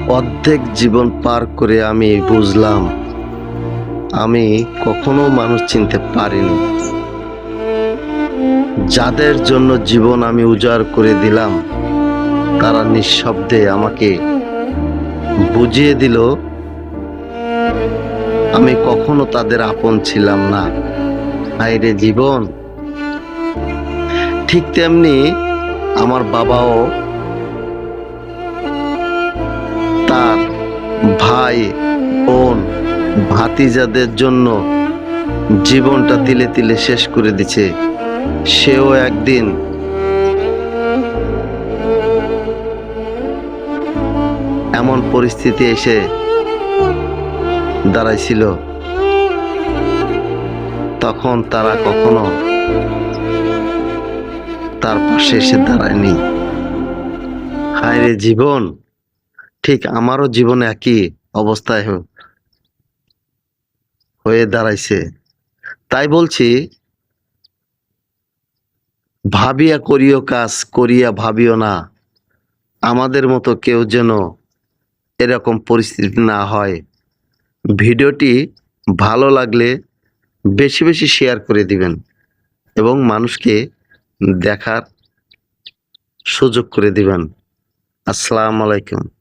অর্ধেক জীবন পার করে আমি বুঝলাম আমি কখনো মানুষ চিনতে পারিনি। যাদের জন্য জীবন আমি উজাড় করে দিলাম, তারা নিঃশব্দে আমাকে বুঝিয়ে দিল আমি কখনো তাদের আপন ছিলাম না। হায়রে জীবন! ঠিক তেমনি আমার বাবাও তার ভাই, বোন, ভাতিজাদের জন্য জীবনটা তিলে তিলে শেষ করে দিছে। সেও একদিন এমন পরিস্থিতি এসে দাঁড়াইছিল, তখন তারা কখনো তার পাশে এসে দাঁড়ায়নি। হায়রে জীবন! ঠিক আমারও জীবনে একই অবস্থায় হয়ে দাঁড়াইছে। তাই বলছি, ভাবিয়া করিও কাজ, করিয়া ভাবিও না। আমাদের মতো কেউ যেন এরকম পরিস্থিতি না হয়। ভিডিওটি ভালো লাগলে বেশি বেশি শেয়ার করে দিবেন এবং মানুষকে দেখার সুযোগ করে দিবেন। আসসালামু আলাইকুম।